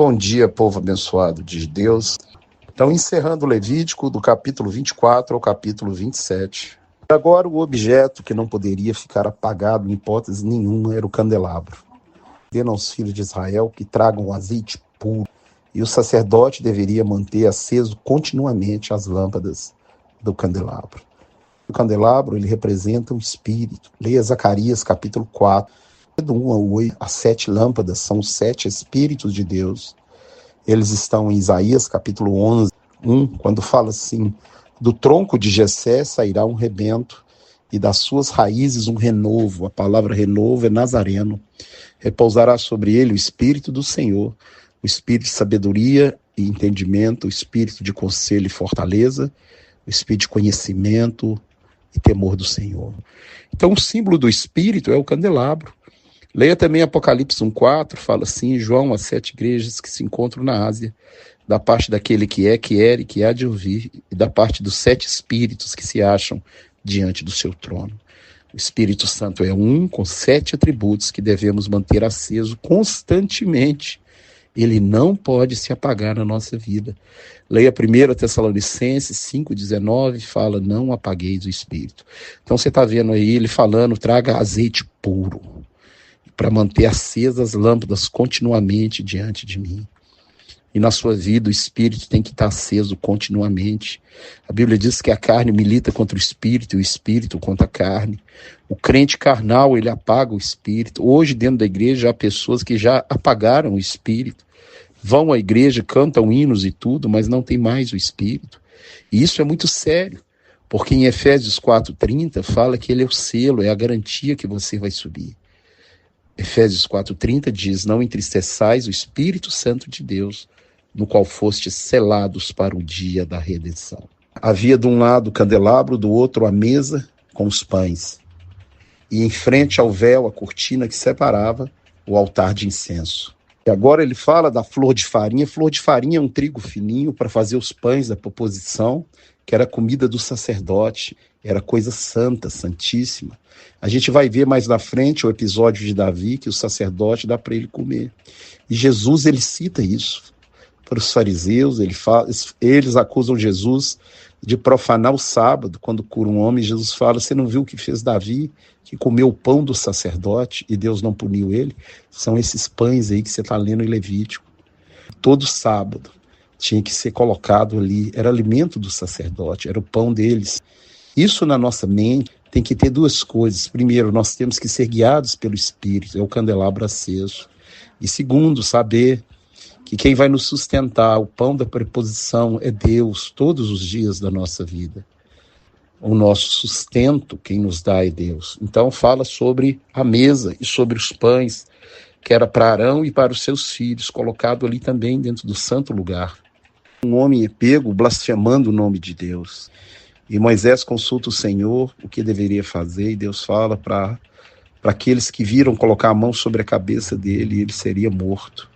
Bom dia, povo abençoado de Deus. Então, encerrando o Levítico, do capítulo 24 ao capítulo 27. Agora, o objeto que não poderia ficar apagado em hipótese nenhuma era o candelabro. Ordena aos filhos de Israel que tragam azeite puro, e o sacerdote deveria manter aceso continuamente as lâmpadas do candelabro. O candelabro, ele representa o Espírito. Leia Zacarias, capítulo 4. Do 1 ao 8, as 7 lâmpadas são os 7 Espíritos de Deus. Eles estão em Isaías, capítulo 11, 1, quando fala assim: do tronco de Jessé sairá um rebento, e das suas raízes um renovo. A palavra renovo é nazareno. Repousará sobre ele o Espírito do Senhor, o Espírito de sabedoria e entendimento, o Espírito de conselho e fortaleza, o Espírito de conhecimento e temor do Senhor. Então, o símbolo do Espírito é o candelabro. Leia também Apocalipse 1,4, fala assim: João, as 7 igrejas que se encontram na Ásia, da parte daquele que é, que era e que há de ouvir, e da parte dos 7 espíritos que se acham diante do seu trono. O Espírito Santo é um, com 7 atributos que devemos manter aceso constantemente. Ele não pode se apagar na nossa vida. Leia 1 Tessalonicenses 5,19, fala: não apagueis o Espírito. Então você está vendo aí ele falando: traga azeite puro, para manter acesas as lâmpadas continuamente diante de mim. E na sua vida o Espírito tem que estar aceso continuamente. A Bíblia diz que a carne milita contra o Espírito e o Espírito contra a carne. O crente carnal, ele apaga o Espírito. Hoje, dentro da igreja, há pessoas que já apagaram o Espírito. Vão à igreja, cantam hinos e tudo, mas não tem mais o Espírito. E isso é muito sério, porque em Efésios 4,30 fala que ele é o selo, é a garantia que você vai subir. Efésios 4,30 diz: não entristeçais o Espírito Santo de Deus, no qual fostes selados para o dia da redenção. Havia de um lado o candelabro, do outro a mesa com os pães. E em frente ao véu, a cortina que separava o altar de incenso. E agora ele fala da flor de farinha. Flor de farinha é um trigo fininho para fazer os pães da proposição, que era a comida do sacerdote, era coisa santa, santíssima. A gente vai ver mais na frente o episódio de Davi, que o sacerdote dá para ele comer. E Jesus, ele cita isso para os fariseus. Eles acusam Jesus de profanar o sábado, quando cura um homem. Jesus fala: você não viu o que fez Davi, que comeu o pão do sacerdote e Deus não puniu ele? São esses pães aí que você está lendo em Levítico. Todo sábado tinha que ser colocado ali, era alimento do sacerdote, era o pão deles. Isso na nossa mente tem que ter 2 coisas. Primeiro, nós temos que ser guiados pelo Espírito, é o candelabro aceso. E segundo, saber que quem vai nos sustentar, o pão da preposição, é Deus, todos os dias da nossa vida. O nosso sustento, quem nos dá é Deus. Então fala sobre a mesa e sobre os pães, que era para Arão e para os seus filhos, colocado ali também dentro do santo lugar. Um homem é pego blasfemando o nome de Deus. E Moisés consulta o Senhor o que deveria fazer, e Deus fala para aqueles que viram colocar a mão sobre a cabeça dele, e ele seria morto.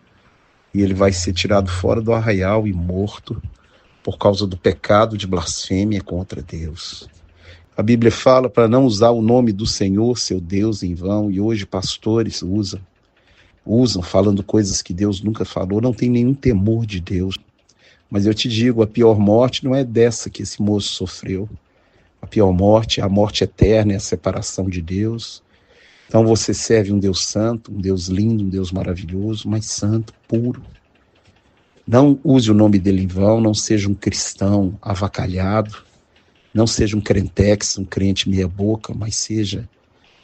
E ele vai ser tirado fora do arraial e morto por causa do pecado de blasfêmia contra Deus. A Bíblia fala para não usar o nome do Senhor, seu Deus, em vão, e hoje pastores usam falando coisas que Deus nunca falou, não tem nenhum temor de Deus. Mas eu te digo, a pior morte não é dessa que esse moço sofreu. A pior morte é a morte eterna, é a separação de Deus. Então você serve um Deus santo, um Deus lindo, um Deus maravilhoso, mas santo, puro. Não use o nome dele em vão, não seja um cristão avacalhado, não seja um crentex, um crente meia boca, mas seja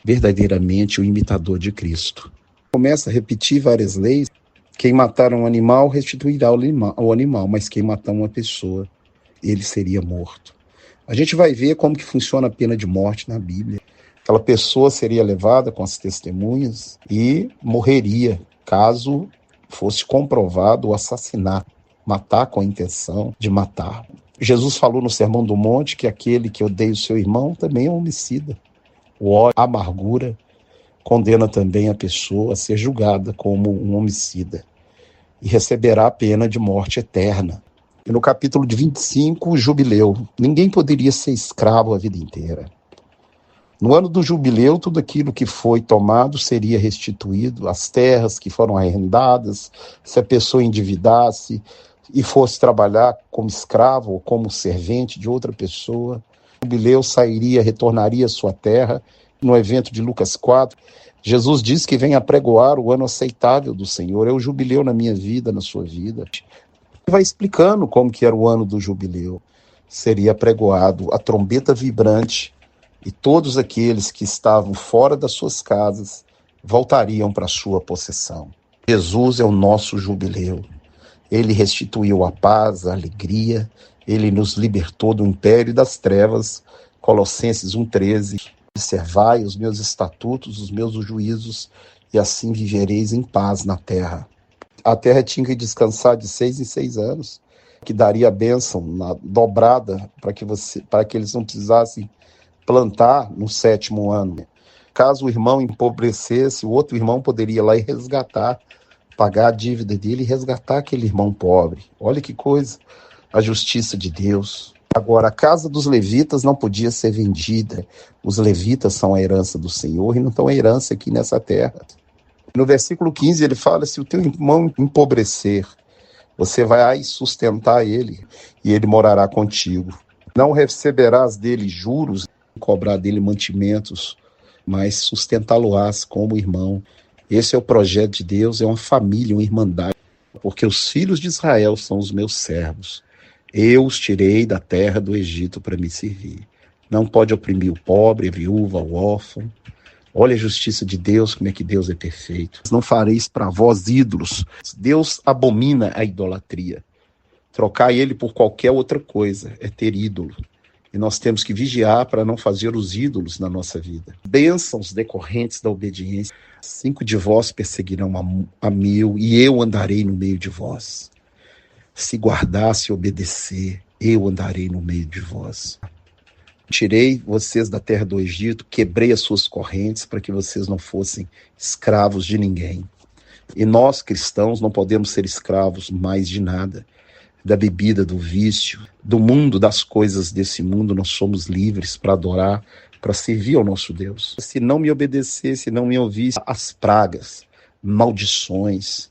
verdadeiramente o imitador de Cristo. Começa a repetir várias leis. Quem matar um animal restituirá o animal, mas quem matar uma pessoa, ele seria morto. A gente vai ver como que funciona a pena de morte na Bíblia. Aquela pessoa seria levada com as testemunhas e morreria caso fosse comprovado o assassinato, matar com a intenção de matar. Jesus falou no Sermão do Monte que aquele que odeia o seu irmão também é um homicida. O ódio, a amargura, condena também a pessoa a ser julgada como um homicida e receberá a pena de morte eterna. E no capítulo de 25, o jubileu. Ninguém poderia ser escravo a vida inteira. No ano do jubileu, tudo aquilo que foi tomado seria restituído, as terras que foram arrendadas, se a pessoa endividasse e fosse trabalhar como escravo ou como servente de outra pessoa, o jubileu sairia, retornaria à sua terra. No evento de Lucas 4, Jesus diz que vem apregoar o ano aceitável do Senhor, é o jubileu na minha vida, na sua vida. Vai explicando como que era o ano do jubileu. Seria apregoado a trombeta vibrante e todos aqueles que estavam fora das suas casas voltariam para a sua possessão. Jesus é o nosso jubileu. Ele restituiu a paz, a alegria, ele nos libertou do império das trevas. Colossenses 1,13. Observai os meus estatutos, os meus juízos, e assim vivereis em paz na terra. A terra tinha que descansar de 6 em 6 anos, que daria a bênção dobrada para que eles não precisassem plantar no 7º ano. Caso o irmão empobrecesse, o outro irmão poderia ir lá e resgatar, pagar a dívida dele e resgatar aquele irmão pobre. Olha que coisa, a justiça de Deus. Agora, a casa dos levitas não podia ser vendida. Os levitas são a herança do Senhor e não estão a herança aqui nessa terra. No versículo 15 ele fala, se o teu irmão empobrecer, você vai sustentar ele e ele morará contigo. Não receberás dele juros, cobrar dele mantimentos, mas sustentá-lo-ás como irmão. Esse é o projeto de Deus, é uma família, uma irmandade, porque os filhos de Israel são os meus servos. Eu os tirei da terra do Egito para me servir. Não pode oprimir o pobre, a viúva, o órfão. Olha a justiça de Deus, como é que Deus é perfeito. Não fareis para vós ídolos. Deus abomina a idolatria. Trocar ele por qualquer outra coisa é ter ídolo. E nós temos que vigiar para não fazer os ídolos na nossa vida. Bênçãos decorrentes da obediência. 5 de vós perseguirão a mil, e eu andarei no meio de vós. Se guardar, se obedecer, eu andarei no meio de vós. Tirei vocês da terra do Egito, quebrei as suas correntes para que vocês não fossem escravos de ninguém. E nós, cristãos, não podemos ser escravos mais de nada. Da bebida, do vício, do mundo, das coisas desse mundo, nós somos livres para adorar, para servir ao nosso Deus. Se não me obedecer, se não me ouvir, as pragas, maldições,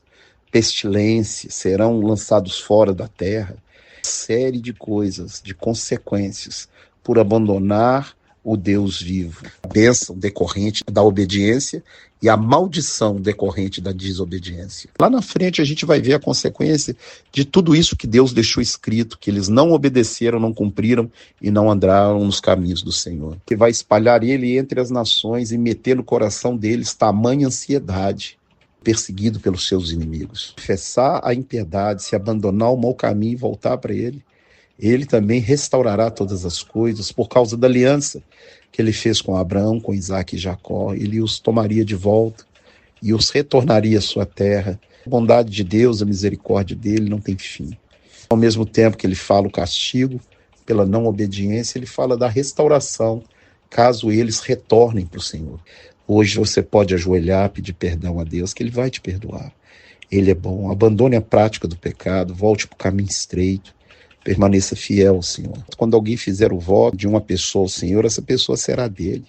pestilências serão lançados fora da terra. Série de coisas, de consequências, por abandonar o Deus vivo. A bênção decorrente da obediência e a maldição decorrente da desobediência. Lá na frente a gente vai ver a consequência de tudo isso que Deus deixou escrito, que eles não obedeceram, não cumpriram e não andaram nos caminhos do Senhor. Que vai espalhar ele entre as nações e meter no coração deles tamanha ansiedade, perseguido pelos seus inimigos. Confessar a impiedade, se abandonar o mau caminho e voltar para ele, ele também restaurará todas as coisas por causa da aliança que ele fez com Abraão, com Isaac e Jacó. Ele os tomaria de volta e os retornaria à sua terra. A bondade de Deus, a misericórdia dele não tem fim. Ao mesmo tempo que ele fala o castigo pela não obediência, ele fala da restauração, caso eles retornem para o Senhor. Hoje você pode ajoelhar, pedir perdão a Deus, que ele vai te perdoar. Ele é bom. Abandone a prática do pecado, volte para o caminho estreito. Permaneça fiel ao Senhor. Quando alguém fizer o voto de uma pessoa ao Senhor, essa pessoa será dele.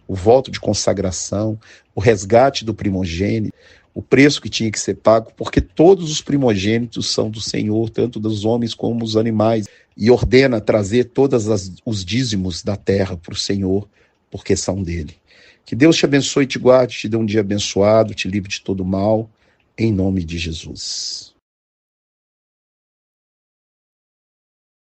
O voto de consagração, o resgate do primogênito, o preço que tinha que ser pago, porque todos os primogênitos são do Senhor, tanto dos homens como dos animais, e ordena trazer todos os dízimos da terra para o Senhor, porque são dele. Que Deus te abençoe e te guarde, te dê um dia abençoado, te livre de todo mal, em nome de Jesus.